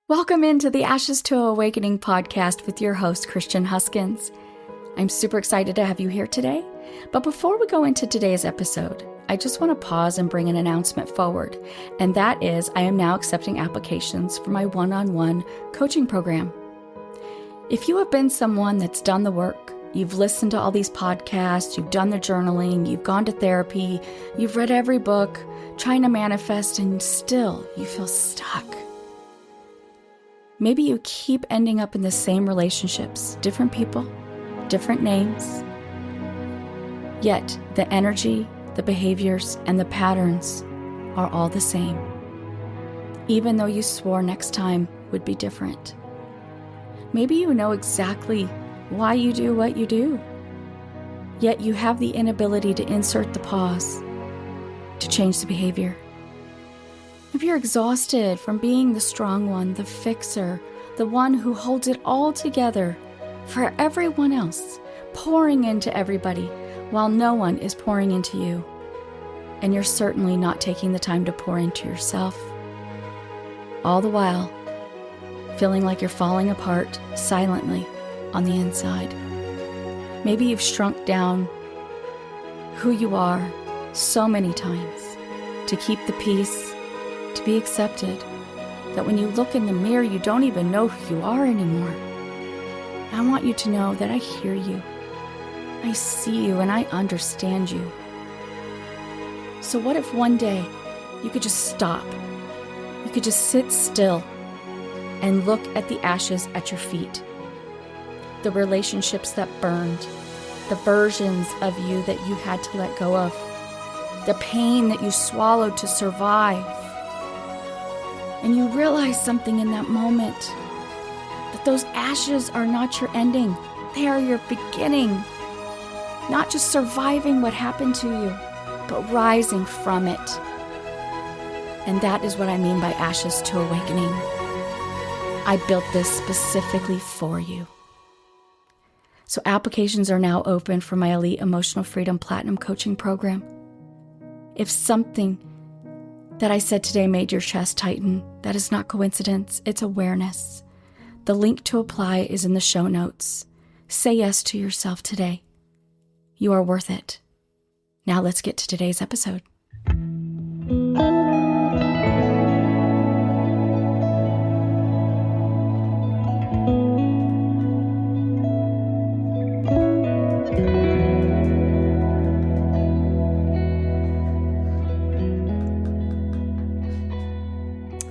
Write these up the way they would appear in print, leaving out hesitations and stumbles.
Welcome into the Ashes to Awakening podcast with your host, Christian Huskins. I'm super excited to have you here today. But before we go into today's episode, I just want to pause and bring an announcement forward. And that is, I am now accepting applications for my one-on-one coaching program. If you have been someone that's done the work, you've listened to all these podcasts, you've done the journaling, you've gone to therapy, you've read every book, trying to manifest, and still you feel stuck. Maybe you keep ending up in the same relationships, different people, different names. Yet the energy, the behaviors, and the patterns are all the same, even though you swore next time would be different. Maybe you know exactly why you do what you do, yet you have the inability to insert the pause to change the behavior. If you're exhausted from being the strong one, the fixer, the one who holds it all together for everyone else, pouring into everybody while no one is pouring into you, and you're certainly not taking the time to pour into yourself, all the while feeling like you're falling apart silently on the inside. Maybe you've shrunk down who you are so many times to keep the peace, to be accepted, that when you look in the mirror, you don't even know who you are anymore. I want you to know that I hear you, I see you, and I understand you. So what if one day you could just stop? You could just sit still and look at the ashes at your feet, the relationships that burned, the versions of you that you had to let go of, the pain that you swallowed to survive. And you realize something in that moment, that those ashes are not your ending. They are your beginning. Not just surviving what happened to you, but rising from it. And that is what I mean by ashes to awakening. I built this specifically for you. So applications are now open for my Elite Emotional Freedom Platinum Coaching Program. If something that I said today made your chest tighten, that is not coincidence, it's awareness. The link to apply is in the show notes. Say yes to yourself today. You are worth it. Now let's get to today's episode.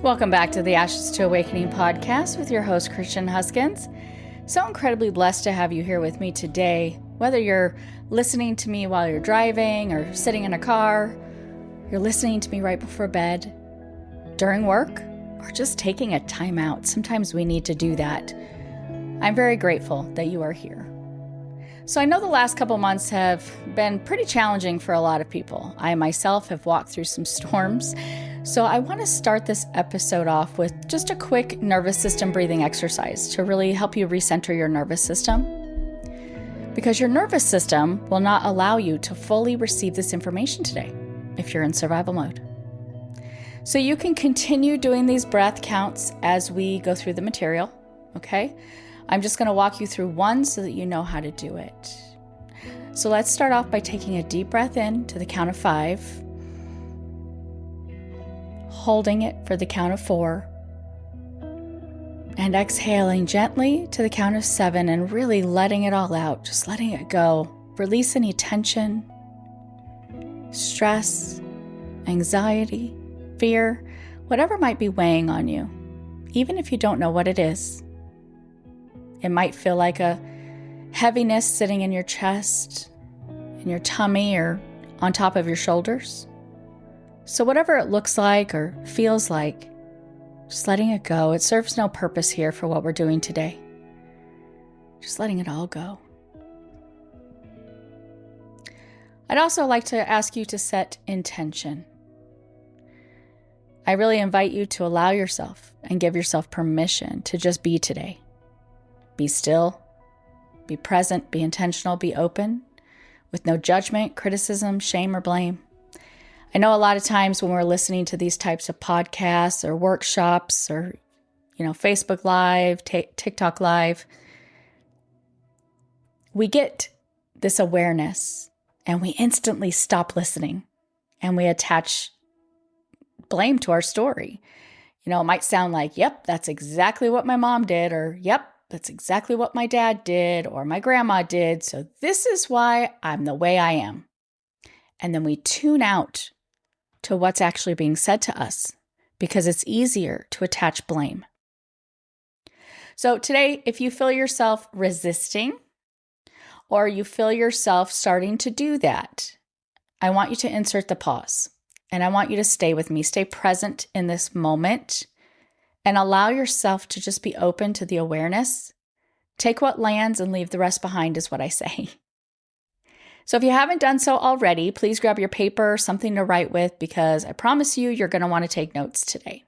Welcome back to the Ashes to Awakening podcast with your host, Christian Huskins. So incredibly blessed to have you here with me today. Whether you're listening to me while you're driving or sitting in a car, you're listening to me right before bed, during work, or just taking a time out. Sometimes we need to do that. I'm very grateful that you are here. So I know the last couple months have been pretty challenging for a lot of people. I myself have walked through some storms. So I want to start this episode off with just a quick nervous system breathing exercise to really help you recenter your nervous system. Because your nervous system will not allow you to fully receive this information today if you're in survival mode. So you can continue doing these breath counts as we go through the material, okay? I'm just going to walk you through one so that you know how to do it. So let's start off by taking a deep breath in to the count of 5. Holding it for the count of 4, and exhaling gently to the count of 7 and really letting it all out, just letting it go. Release any tension, stress, anxiety, fear, whatever might be weighing on you, even if you don't know what it is. It might feel like a heaviness sitting in your chest, in your tummy, or on top of your shoulders. So whatever it looks like or feels like, just letting it go. It serves no purpose here for what we're doing today. Just letting it all go. I'd also like to ask you to set intention. I really invite you to allow yourself and give yourself permission to just be today. Be still, be present, be intentional, be open, with no judgment, criticism, shame, or blame. I know a lot of times when we're listening to these types of podcasts or workshops or Facebook Live, TikTok Live, we get this awareness and we instantly stop listening and we attach blame to our story. It might sound like, yep, that's exactly what my mom did, or yep, that's exactly what my dad did or my grandma did. So this is why I'm the way I am. And then we tune out to what's actually being said to us because it's easier to attach blame. So today, if you feel yourself resisting or you feel yourself starting to do that, I want you to insert the pause and I want you to stay with me, stay present in this moment and allow yourself to just be open to the awareness. Take what lands and leave the rest behind is what I say. So if you haven't done so already, please grab your paper, something to write with, because I promise you're going to want to take notes today.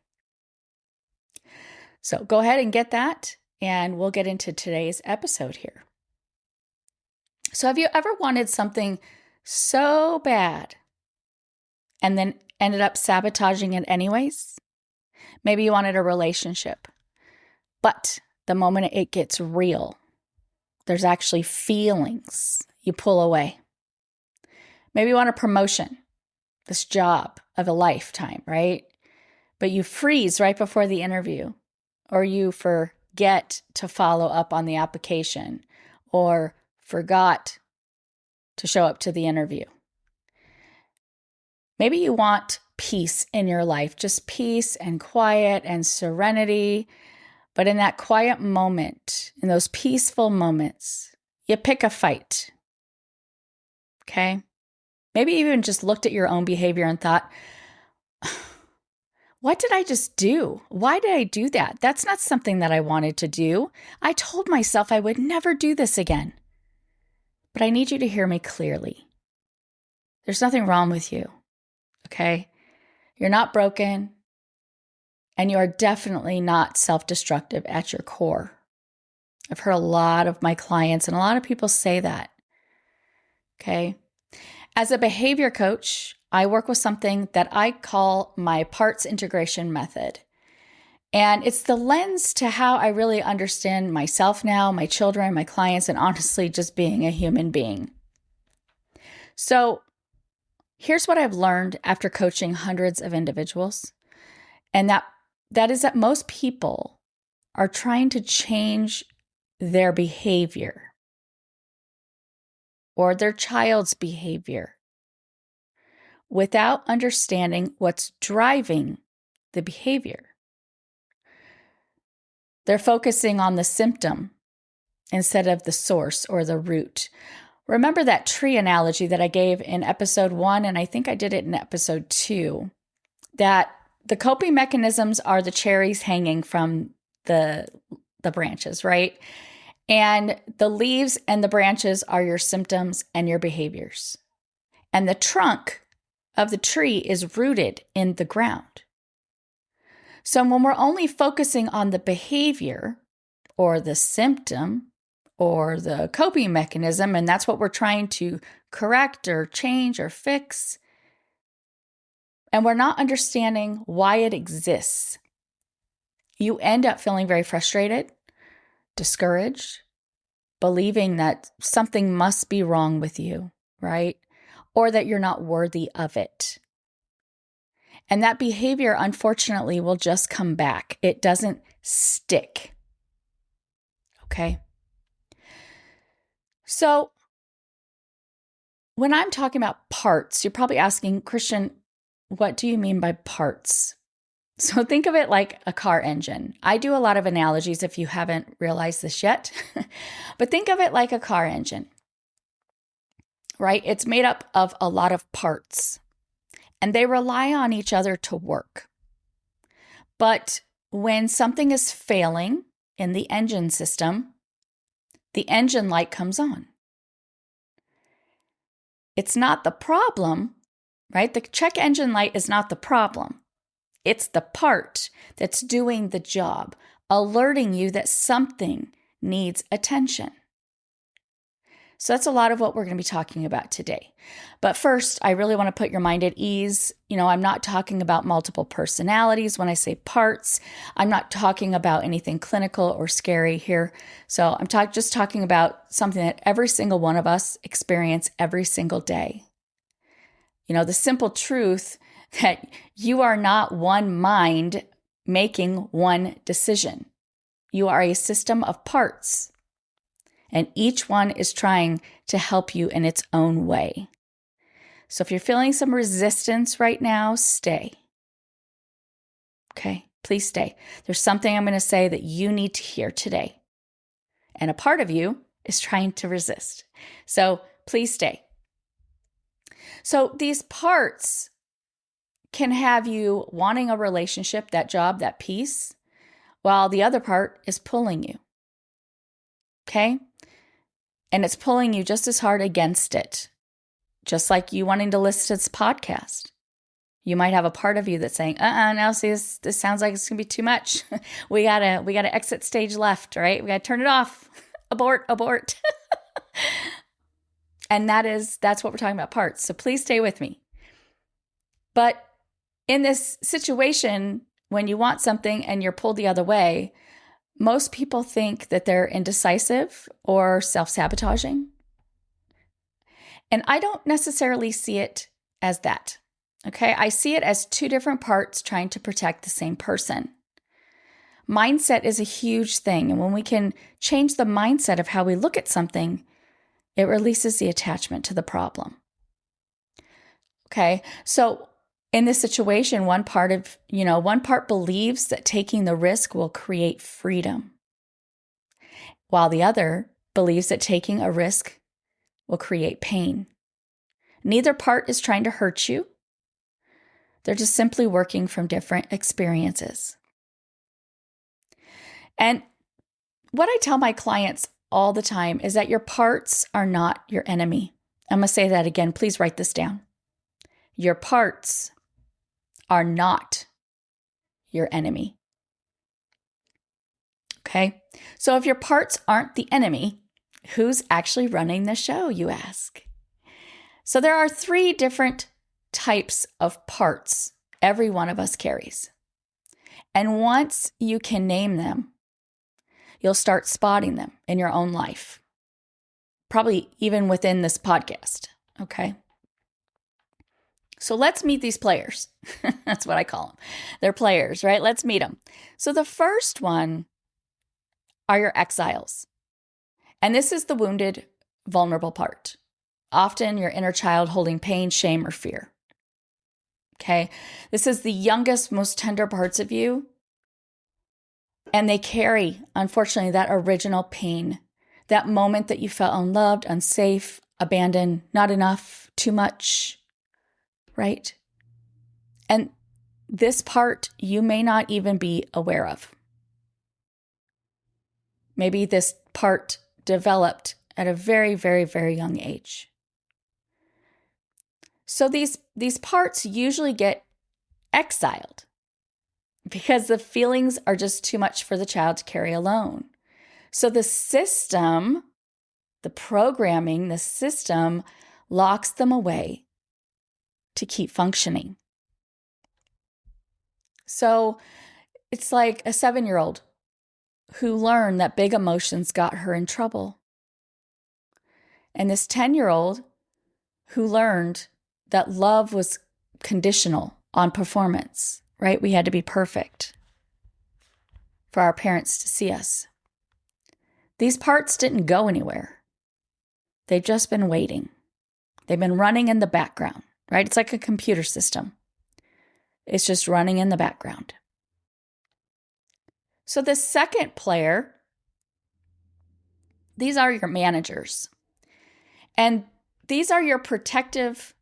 So go ahead and get that, and we'll get into today's episode here. So have you ever wanted something so bad and then ended up sabotaging it anyways? Maybe you wanted a relationship, but the moment it gets real, there's actually feelings, you pull away. Maybe you want a promotion, this job of a lifetime, right? But you freeze right before the interview, or you forget to follow up on the application, or forgot to show up to the interview. Maybe you want peace in your life, just peace and quiet and serenity. But in that quiet moment, in those peaceful moments, you pick a fight. Okay? Maybe you even just looked at your own behavior and thought, what did I just do? Why did I do that? That's not something that I wanted to do. I told myself I would never do this again. But I need you to hear me clearly. There's nothing wrong with you. Okay? You're not broken. And you are definitely not self-destructive at your core. I've heard a lot of my clients and a lot of people say that. Okay? As a behavior coach, I work with something that I call my parts integration method. And it's the lens to how I really understand myself now, my children, my clients, and honestly, just being a human being. So here's what I've learned after coaching hundreds of individuals. And that is that most people are trying to change their behavior or their child's behavior without understanding what's driving the behavior. They're focusing on the symptom instead of the source or the root. Remember that tree analogy that I gave in episode 1, and I think I did it in episode 2, that the coping mechanisms are the cherries hanging from the branches, right? And the leaves and the branches are your symptoms and your behaviors. And the trunk of the tree is rooted in the ground. So when we're only focusing on the behavior or the symptom or the coping mechanism, and that's what we're trying to correct or change or fix, and we're not understanding why it exists, you end up feeling very frustrated, discouraged, believing that something must be wrong with you, right? Or that you're not worthy of it. And that behavior, unfortunately, will just come back. It doesn't stick. Okay? So when I'm talking about parts, you're probably asking, Christian, what do you mean by parts? So think of it like a car engine. I do a lot of analogies if you haven't realized this yet, but think of it like a car engine, right? It's made up of a lot of parts and they rely on each other to work. But when something is failing in the engine system, the engine light comes on. It's not the problem, right? The check engine light is not the problem. It's the part that's doing the job, alerting you that something needs attention. So that's a lot of what we're going to be talking about today. But first, I really want to put your mind at ease. I'm not talking about multiple personalities when I say parts. I'm not talking about anything clinical or scary here. So I'm just talking about something that every single one of us experience every single day. The simple truth that you are not one mind making one decision. You are a system of parts, and each one is trying to help you in its own way. So if you're feeling some resistance right now, stay. Okay, please stay. There's something I'm going to say that you need to hear today. And a part of you is trying to resist. So please stay. So these parts can have you wanting a relationship, that job, that peace, while the other part is pulling you. Okay? And it's pulling you just as hard against it. Just like you wanting to listen to this podcast. You might have a part of you that's saying, now see, this sounds like it's gonna be too much. we gotta exit stage left, right? We gotta turn it off. Abort. And that's what we're talking about, parts. So please stay with me. But in this situation, when you want something and you're pulled the other way, most people think that they're indecisive or self-sabotaging. And I don't necessarily see it as that. Okay, I see it as two different parts trying to protect the same person. Mindset is a huge thing. And when we can change the mindset of how we look at something, it releases the attachment to the problem. Okay, so in this situation, one part believes that taking the risk will create freedom, while the other believes that taking a risk will create pain. Neither part is trying to hurt you. They're just simply working from different experiences. And what I tell my clients all the time is that your parts are not your enemy. I'm going to say that again. Please write this down. Your parts are not your enemy. Okay? So if your parts aren't the enemy, who's actually running the show, you ask? So there are 3 different types of parts every one of us carries. And once you can name them, you'll start spotting them in your own life. Probably even within this podcast, okay? So let's meet these players. That's what I call them. They're players, right? Let's meet them. So the first one are your exiles. And this is the wounded, vulnerable part. Often your inner child holding pain, shame, or fear. Okay? This is the youngest, most tender parts of you. And they carry, unfortunately, that original pain. That moment that you felt unloved, unsafe, abandoned, not enough, too much. Right? And this part you may not even be aware of. Maybe this part developed at a very, very, very young age. So these parts usually get exiled because the feelings are just too much for the child to carry alone. So the system, the programming, the system locks them away to keep functioning. So it's like a 7-year-old who learned that big emotions got her in trouble. And this 10-year-old who learned that love was conditional on performance, right? We had to be perfect for our parents to see us. These parts didn't go anywhere. They've just been waiting. They've been running in the background, right? It's like a computer system. It's just running in the background. So the second player, these are your managers. And these are your protective,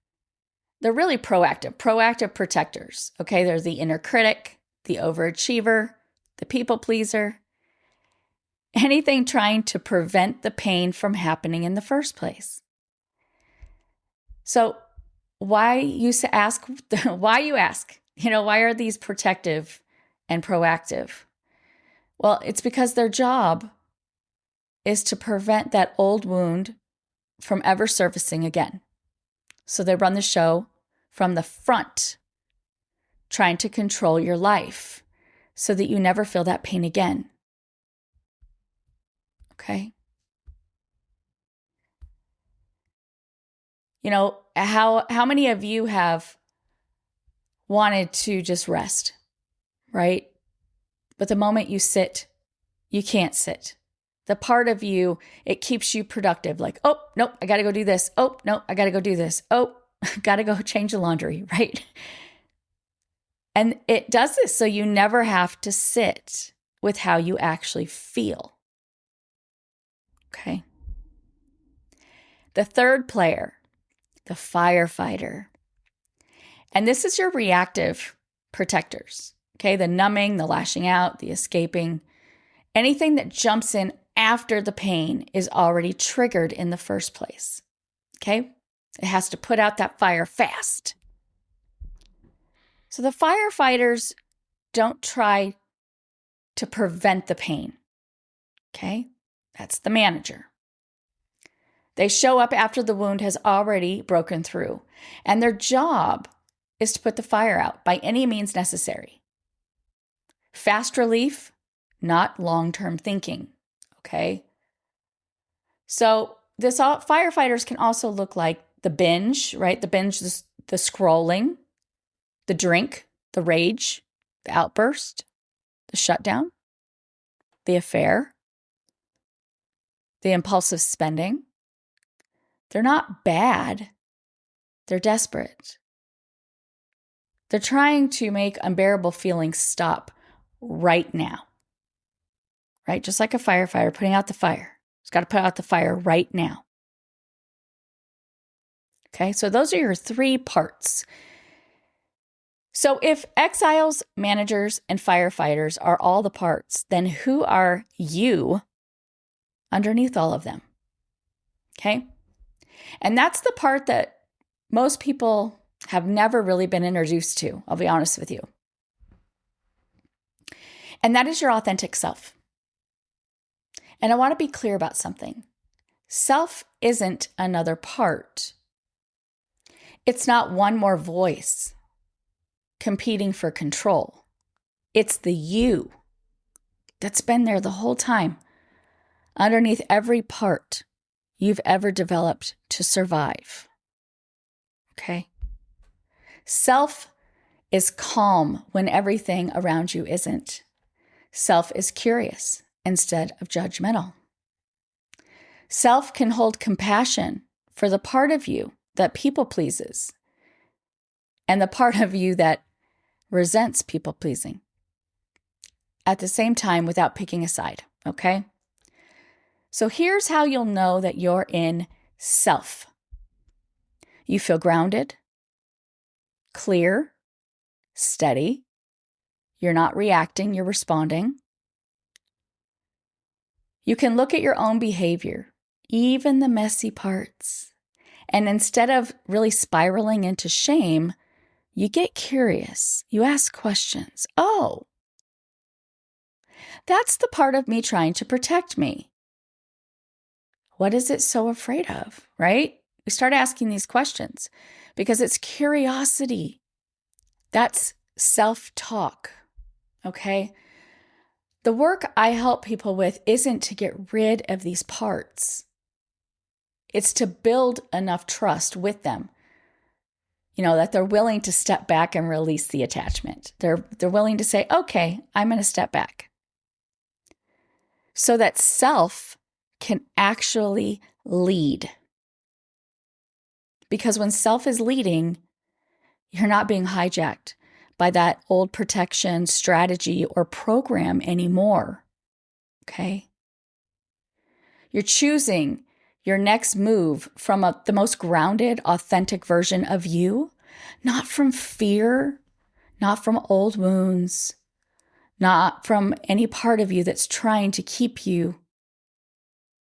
they're really proactive protectors. Okay, there's the inner critic, the overachiever, the people pleaser, anything trying to prevent the pain from happening in the first place. So why you ask, why are these protective and proactive? Well, it's because their job is to prevent that old wound from ever surfacing again. So they run the show from the front, trying to control your life so that you never feel that pain again. Okay? You know, how many of you have wanted to just rest, right? But the moment you sit, you can't sit. The part of you, it keeps you productive. Like, oh, nope, I got to go do this. Oh, no, I got to go do this. Oh, got to go change the laundry, right? And it does this so you never have to sit with how you actually feel. Okay. The third player, the firefighter. And this is your reactive protectors. Okay. The numbing, the lashing out, the escaping. Anything that jumps in after the pain is already triggered in the first place. Okay. It has to put out that fire fast. So the firefighters don't try to prevent the pain. Okay. That's the manager. They show up after the wound has already broken through, and their job is to put the fire out by any means necessary. Fast relief, not long-term thinking, okay? So firefighters can also look like the binge, right? The binge, the scrolling, the drink, the rage, the outburst, the shutdown, the affair, the impulsive spending. They're not bad. They're desperate. They're trying to make unbearable feelings stop right now. Right? Just like a firefighter putting out the fire. It's got to put out the fire right now. Okay, so those are your three parts. So if exiles, managers, and firefighters are all the parts, then who are you underneath all of them? Okay? And that's the part that most people have never really been introduced to, I'll be honest with you. And that is your authentic self. And I want to be clear about something. Self isn't another part. It's not one more voice competing for control. It's the you that's been there the whole time, underneath every part you've ever developed to survive. Okay? Self is calm when everything around you isn't. Self is curious instead of judgmental. Self can hold compassion for the part of you that people pleases and the part of you that resents people pleasing at the same time without picking a side, okay? So here's how you'll know that you're in self. You feel grounded, clear, steady. You're not reacting, you're responding. You can look at your own behavior, even the messy parts, and instead of really spiraling into shame, you get curious. You ask questions. Oh, that's the part of me trying to protect me. What is it so afraid of, right? We start asking these questions because it's curiosity. That's self-talk, okay? The work I help people with isn't to get rid of these parts. It's to build enough trust with them, that they're willing to step back and release the attachment. They're willing to say, okay, I'm going to step back. So that self can actually lead. Because when self is leading, you're not being hijacked by that old protection strategy or program anymore. Okay? You're choosing your next move from the most grounded, authentic version of you, not from fear, not from old wounds, not from any part of you that's trying to keep you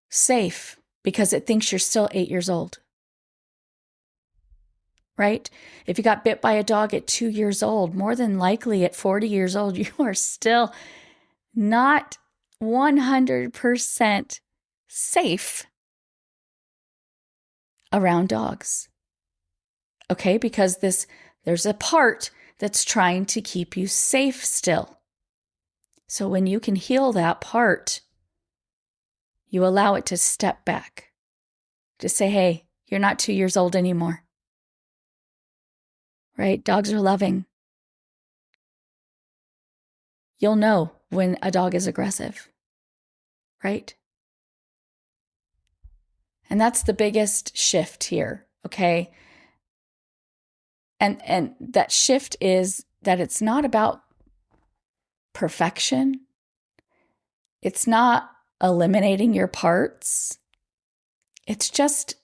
safe because it thinks you're still 8 years old. Right? If you got bit by a dog at 2 years old, more than likely at 40 years old, you are still not 100% safe. around dogs. Okay, because there's a part that's trying to keep you safe still. So when you can heal that part, you allow it to step back. Just say, hey, you're not 2 years old anymore. Right? Dogs are loving. You'll know when a dog is aggressive. Right? And that's the biggest shift here, okay? And that shift is that it's not about perfection. It's not eliminating your parts. It's just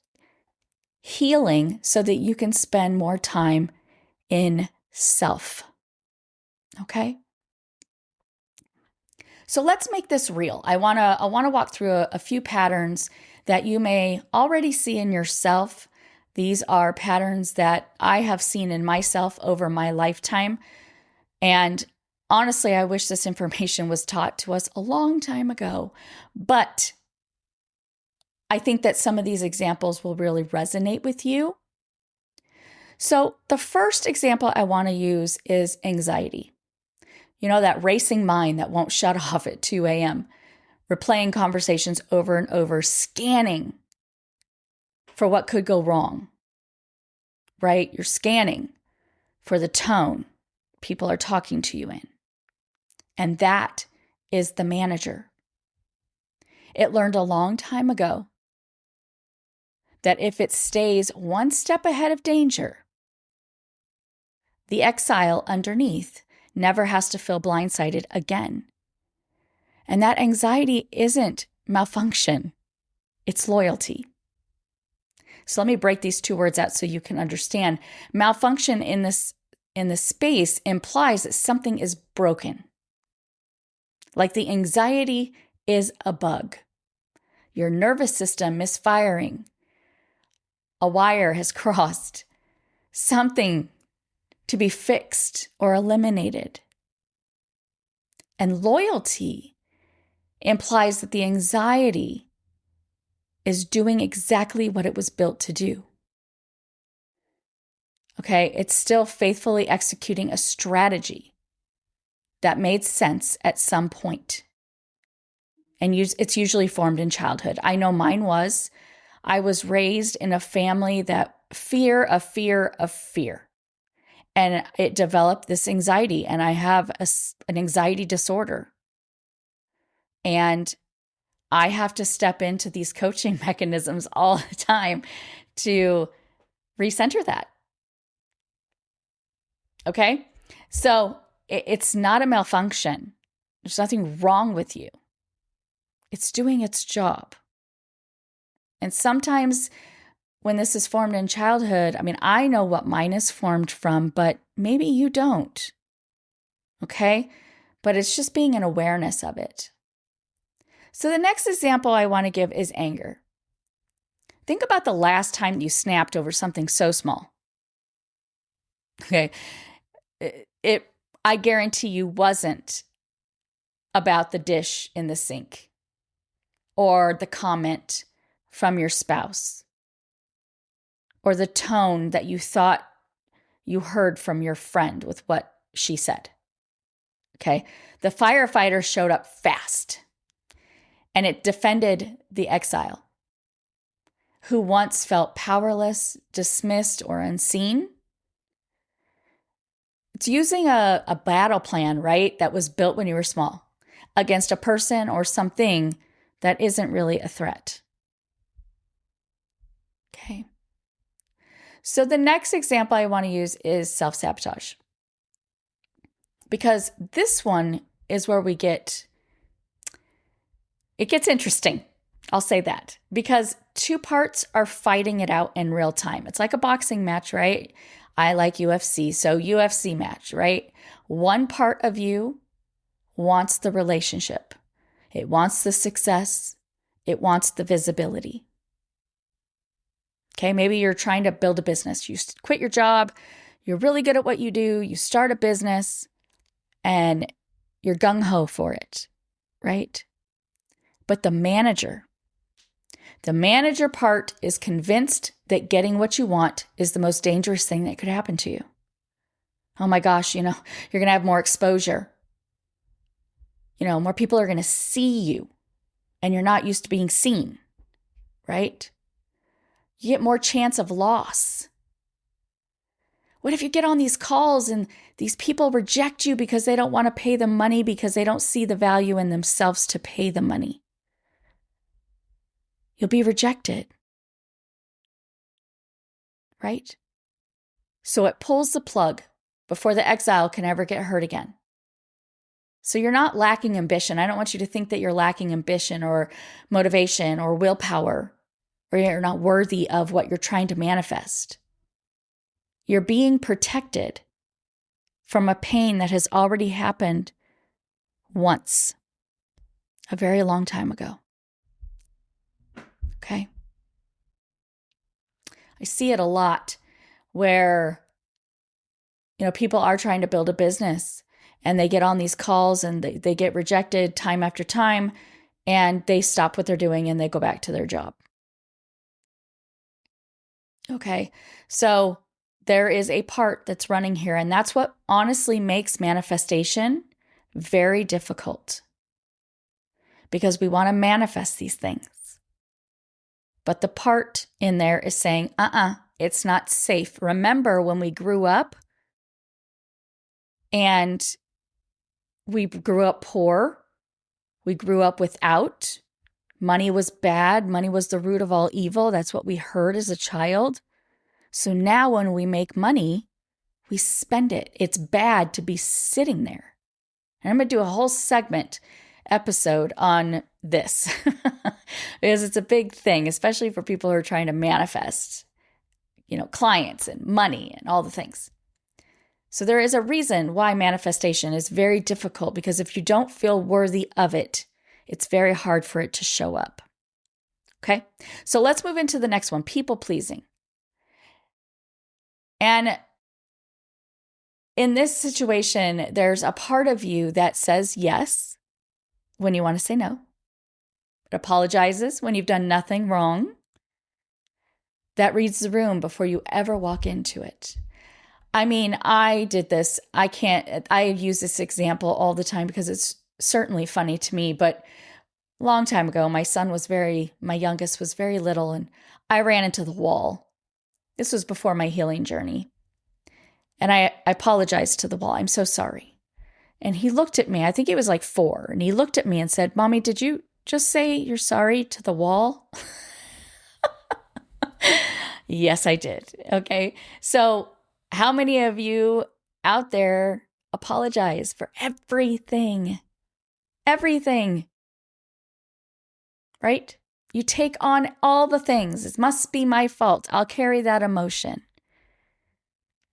healing so that you can spend more time in self. Okay? So let's make this real. I want to walk through a few patterns that you may already see in yourself. These are patterns that I have seen in myself over my lifetime. And honestly, I wish this information was taught to us a long time ago. But I think that some of these examples will really resonate with you. So the first example I want to use is anxiety. You know, that racing mind that won't shut off at 2 a.m., replaying conversations over and over, scanning for what could go wrong, right? You're scanning for the tone people are talking to you in. And that is the manager. It learned a long time ago that if it stays one step ahead of danger, the exile underneath never has to feel blindsided again. And that anxiety isn't malfunction, it's loyalty. So let me break these two words out so you can understand. Malfunction in this space implies that something is broken. Like the anxiety is a bug. Your nervous system misfiring. A wire has crossed. Something to be fixed or eliminated. And loyalty implies that the anxiety is doing exactly what it was built to do. Okay, it's still faithfully executing a strategy that made sense at some point. And it's usually formed in childhood. I know mine was. I was raised in a family that fear. And it developed this anxiety, and I have an anxiety disorder. And I have to step into these coaching mechanisms all the time to recenter that. Okay? So it's not a malfunction. There's nothing wrong with you. It's doing its job. And sometimes when this is formed in childhood, I know what mine is formed from, but maybe you don't. Okay? But it's just being an awareness of it. So the next example I want to give is anger. Think about the last time you snapped over something so small. Okay? I guarantee you wasn't about the dish in the sink or the comment from your spouse or the tone that you thought you heard from your friend with what she said. Okay? The firefighters showed up fast, and it defended the exile who once felt powerless, dismissed, or unseen. It's using a battle plan, right, that was built when you were small against a person or something that isn't really a threat. Okay. So the next example I want to use is self-sabotage. Because this one is where it gets interesting. I'll say that. Because two parts are fighting it out in real time. It's like a boxing match, right? I like UFC, so UFC match, right? One part of you wants the relationship. It wants the success. It wants the visibility. Okay, maybe you're trying to build a business. You quit your job. You're really good at what you do. You start a business and you're gung-ho for it, right? But the manager part is convinced that getting what you want is the most dangerous thing that could happen to you. Oh my gosh, you're going to have more exposure. More people are going to see you, and you're not used to being seen, right? You get more chance of loss. What if you get on these calls and these people reject you because they don't want to pay the money because they don't see the value in themselves to pay the money? You'll be rejected, right? So it pulls the plug before the exile can ever get hurt again. So you're not lacking ambition. I don't want you to think that you're lacking ambition or motivation or willpower, or you're not worthy of what you're trying to manifest. You're being protected from a pain that has already happened once, a very long time ago. Okay? I see it a lot where, people are trying to build a business and they get on these calls and they get rejected time after time, and they stop what they're doing and they go back to their job. Okay, so there is a part that's running here, and that's what honestly makes manifestation very difficult, because we want to manifest these things. But the part in there is saying, it's not safe. Remember when we grew up and we grew up poor, we grew up without, money was bad, money was the root of all evil. That's what we heard as a child. So now when we make money, we spend it. It's bad to be sitting there. And I'm going to do a whole segment episode on this because it's a big thing, especially for people who are trying to manifest, clients and money and all the things. So there is a reason why manifestation is very difficult, because if you don't feel worthy of it, it's very hard for it to show up. Okay, so let's move into the next one, people pleasing. And in this situation, there's a part of you that says yes when you want to say no. It apologizes when you've done nothing wrong. That reads the room before you ever walk into it. I mean, I did this. I use this example all the time because it's certainly funny to me, but a long time ago, my youngest was very little, and I ran into the wall. This was before my healing journey. And I apologized to the wall. I'm so sorry. And he looked at me. I think he was like 4. And he looked at me and said, "Mommy, did you just say you're sorry to the wall?" Yes, I did. Okay. So how many of you out there apologize for everything? Everything. Right? You take on all the things. It must be my fault. I'll carry that emotion.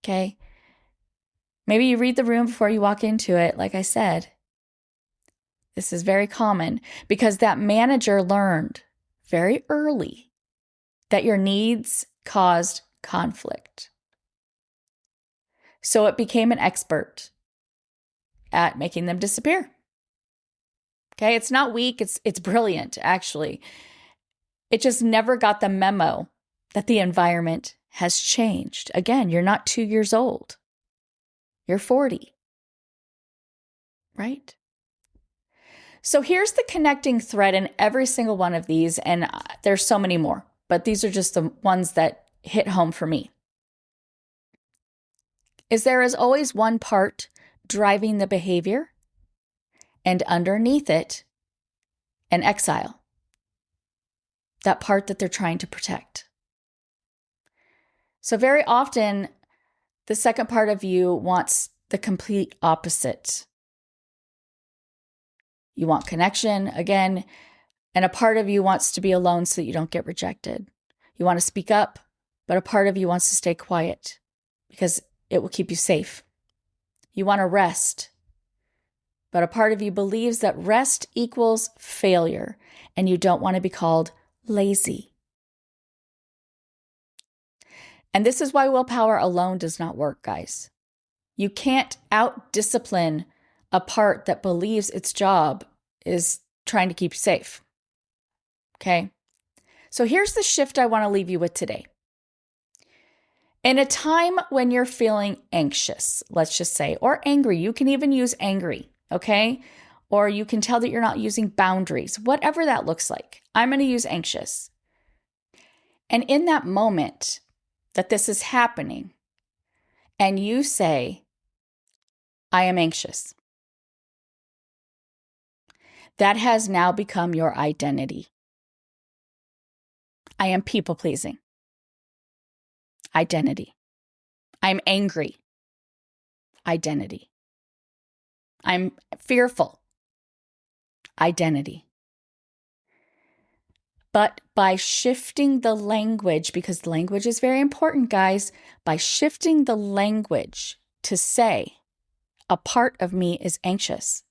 Okay? Maybe you read the room before you walk into it, like I said. This is very common because that manager learned very early that your needs caused conflict. So it became an expert at making them disappear. Okay? It's not weak. It's brilliant, actually. It just never got the memo that the environment has changed. Again, you're not 2 years old. You're 40. Right? So here's the connecting thread in every single one of these, and there's so many more, but these are just the ones that hit home for me. There is always one part driving the behavior, and underneath it, an exile. That part that they're trying to protect. So very often, the second part of you wants the complete opposite. You want connection, again, and a part of you wants to be alone so that you don't get rejected. You want to speak up, but a part of you wants to stay quiet because it will keep you safe. You want to rest, but a part of you believes that rest equals failure, and you don't want to be called lazy. And this is why willpower alone does not work, guys. You can't out-discipline a part that believes its job is trying to keep you safe. Okay? So here's the shift I want to leave you with today. In a time when you're feeling anxious, let's just say, or angry, you can even use angry, okay? Or you can tell that you're not using boundaries, whatever that looks like. I'm going to use anxious. And in that moment that this is happening, and you say, I am anxious, that has now become your identity. I am people pleasing. Identity. I'm angry. Identity. I'm fearful. Identity. But by shifting the language, because language is very important, guys, by shifting the language to say, a part of me is anxious.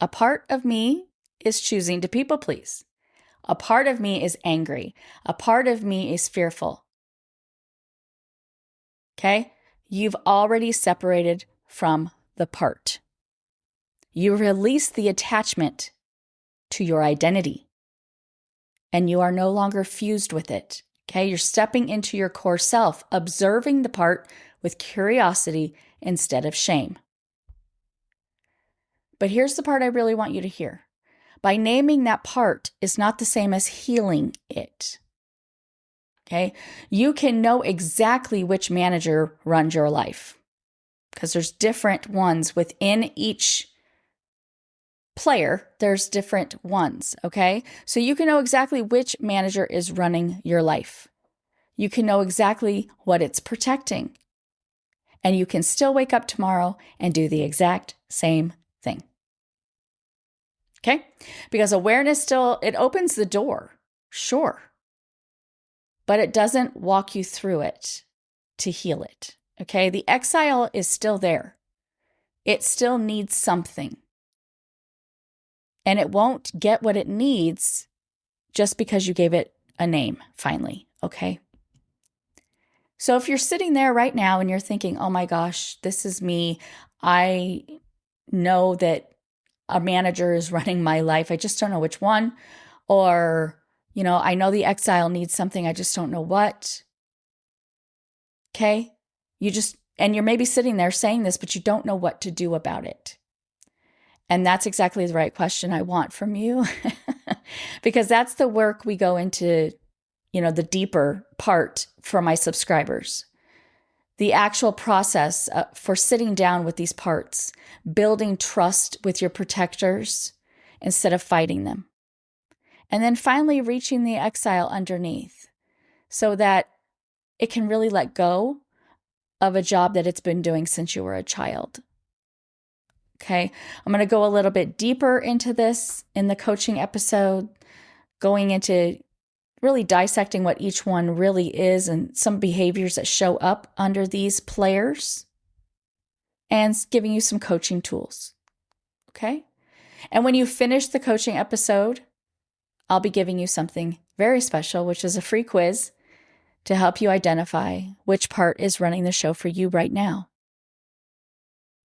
A part of me is choosing to people please. A part of me is angry. A part of me is fearful. Okay? You've already separated from the part. You release the attachment to your identity, and you are no longer fused with it. Okay? You're stepping into your core self, observing the part with curiosity instead of shame. But here's the part I really want you to hear. By naming that part is not the same as healing it. Okay? You can know exactly which manager runs your life because there's different ones within each player. There's different ones, okay? So you can know exactly which manager is running your life. You can know exactly what it's protecting. And you can still wake up tomorrow and do the exact same thing. Okay? Because awareness still, it opens the door, sure. But it doesn't walk you through it to heal it. Okay? The exile is still there. It still needs something. And it won't get what it needs just because you gave it a name, finally. Okay? So if you're sitting there right now and you're thinking, oh my gosh, this is me. I know that a manager is running my life. I just don't know which one. Or, I know the exile needs something. I just don't know what. Okay? And you're maybe sitting there saying this, but you don't know what to do about it. And that's exactly the right question I want from you. Because that's the work we go into, the deeper part for my subscribers. The actual process for sitting down with these parts, building trust with your protectors instead of fighting them. And then finally reaching the exile underneath so that it can really let go of a job that it's been doing since you were a child. Okay, I'm going to go a little bit deeper into this in the coaching episode, going into really dissecting what each one really is and some behaviors that show up under these players and giving you some coaching tools. Okay? And when you finish the coaching episode, I'll be giving you something very special, which is a free quiz to help you identify which part is running the show for you right now,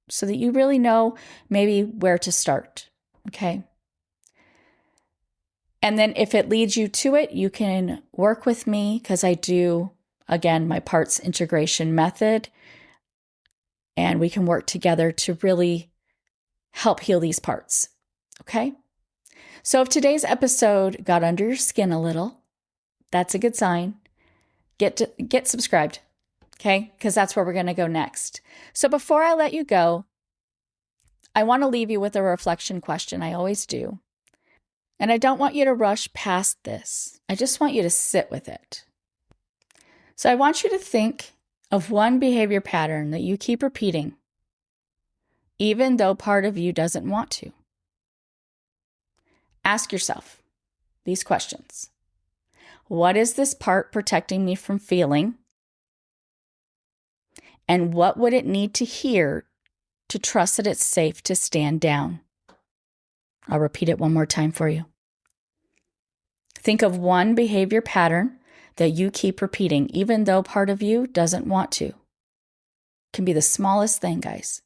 so that you really know maybe where to start. Okay? And then if it leads you to it, you can work with me because I do, again, my parts integration method. And we can work together to really help heal these parts. Okay? So if today's episode got under your skin a little, that's a good sign. Get subscribed. Okay? Because that's where we're going to go next. So before I let you go, I want to leave you with a reflection question. I always do. And I don't want you to rush past this. I just want you to sit with it. So I want you to think of one behavior pattern that you keep repeating, even though part of you doesn't want to. Ask yourself these questions. What is this part protecting me from feeling? And what would it need to hear to trust that it's safe to stand down? I'll repeat it one more time for you. Think of one behavior pattern that you keep repeating, even though part of you doesn't want to. It can be the smallest thing, guys.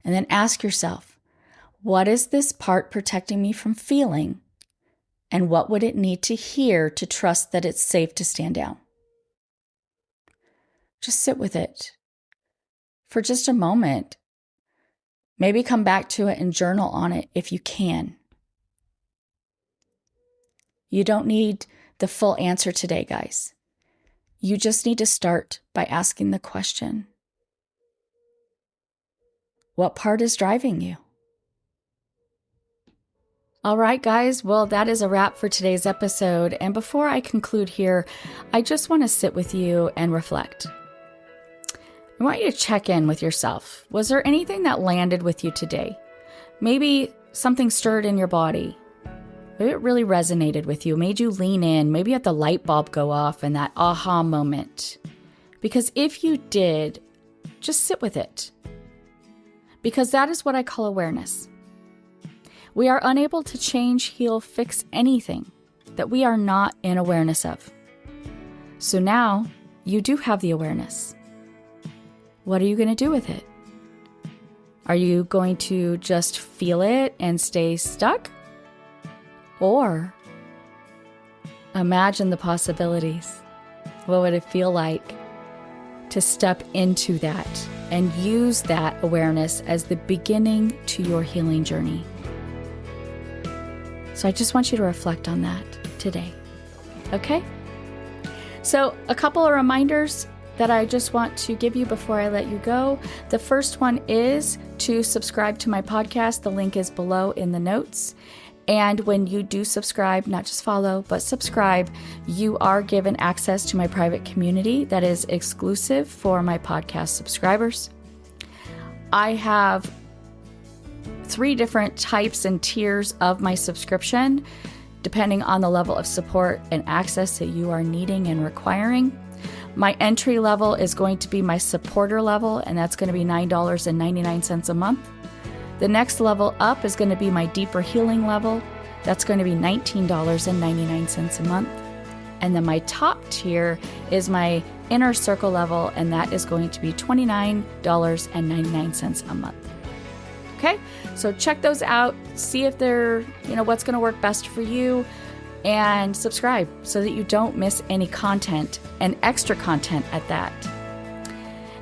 And then ask yourself, what is this part protecting me from feeling? And what would it need to hear to trust that it's safe to stand down? Just sit with it for just a moment. Maybe come back to it and journal on it if you can. You don't need the full answer today, guys. You just need to start by asking the question, what part is driving you? All right, guys. Well, that is a wrap for today's episode. And before I conclude here, I just want to sit with you and reflect. I want you to check in with yourself. Was there anything that landed with you today? Maybe something stirred in your body. Maybe it really resonated with you, made you lean in. Maybe you had the light bulb go off and that aha moment. Because if you did, just sit with it. Because that is what I call awareness. We are unable to change, heal, fix anything that we are not in awareness of. So now you do have the awareness. What are you going to do with it? Are you going to just feel it and stay stuck? Or imagine the possibilities. What would it feel like to step into that and use that awareness as the beginning to your healing journey? So I just want you to reflect on that today. Okay? So a couple of reminders that I just want to give you before I let you go. The first one is to subscribe to my podcast. The link is below in the notes. And when you do subscribe, not just follow, but subscribe, you are given access to my private community that is exclusive for my podcast subscribers. I have 3 different types and tiers of my subscription, depending on the level of support and access that you are needing and requiring. My entry level is going to be my supporter level, and that's going to be $9.99 a month. The next level up is going to be my deeper healing level. That's going to be $19.99 a month. And then my top tier is my inner circle level, and that is going to be $29.99 a month. Okay, so check those out, see if they're, what's going to work best for you, and subscribe so that you don't miss any content and extra content at that.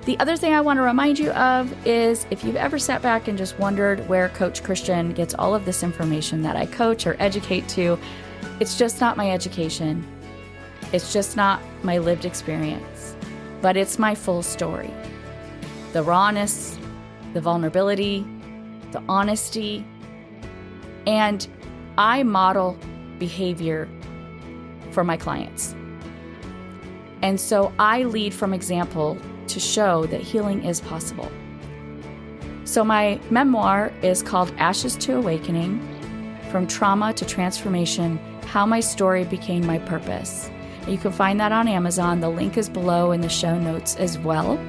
The other thing I want to remind you of is if you've ever sat back and just wondered where Coach Christian gets all of this information that I coach or educate to, it's just not my education. It's just not my lived experience, but it's my full story. The rawness, the vulnerability, the honesty, and I model behavior for my clients. And so I lead from example to show that healing is possible. So my memoir is called Ashes to Awakening, From Trauma to Transformation, How My Story Became My Purpose. You can find that on Amazon. The link is below in the show notes as well.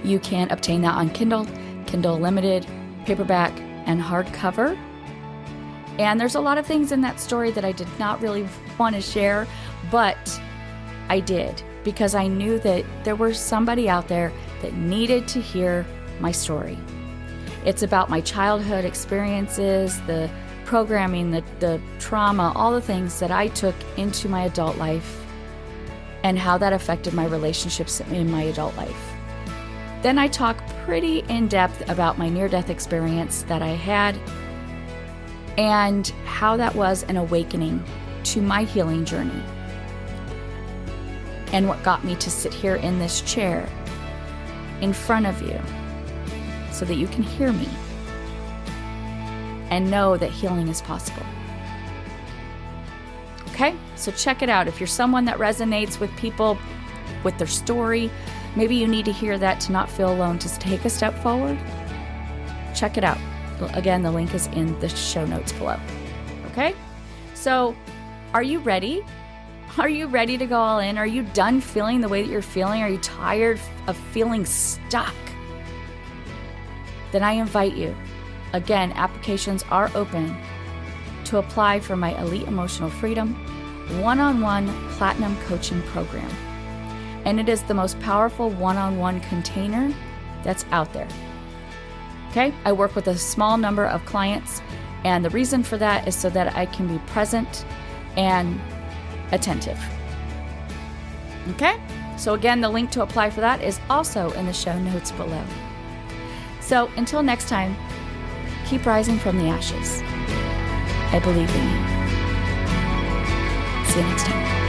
You can obtain that on Kindle, Kindle Limited, paperback, and hardcover. And there's a lot of things in that story that I did not really want to share, but I did because I knew that there was somebody out there that needed to hear my story. It's about my childhood experiences, the programming, the trauma, all the things that I took into my adult life and how that affected my relationships in my adult life. Then I talk pretty in depth about my near-death experience that I had and how that was an awakening to my healing journey. And what got me to sit here in this chair in front of you so that you can hear me and know that healing is possible. Okay, so check it out. If you're someone that resonates with people, with their story, maybe you need to hear that to not feel alone, to take a step forward, check it out. Again, the link is in the show notes below. Okay, so are you ready? Are you ready to go all in? Are you done feeling the way that you're feeling? Are you tired of feeling stuck? Then I invite you. Again, applications are open to apply for my Elite Emotional Freedom one-on-one platinum coaching program. And it is the most powerful one-on-one container that's out there. Okay, I work with a small number of clients, and the reason for that is so that I can be present and attentive. Okay, So again, the link to apply for that is also in the show notes below. So until next time, keep rising from the ashes. I believe in you. See you next time.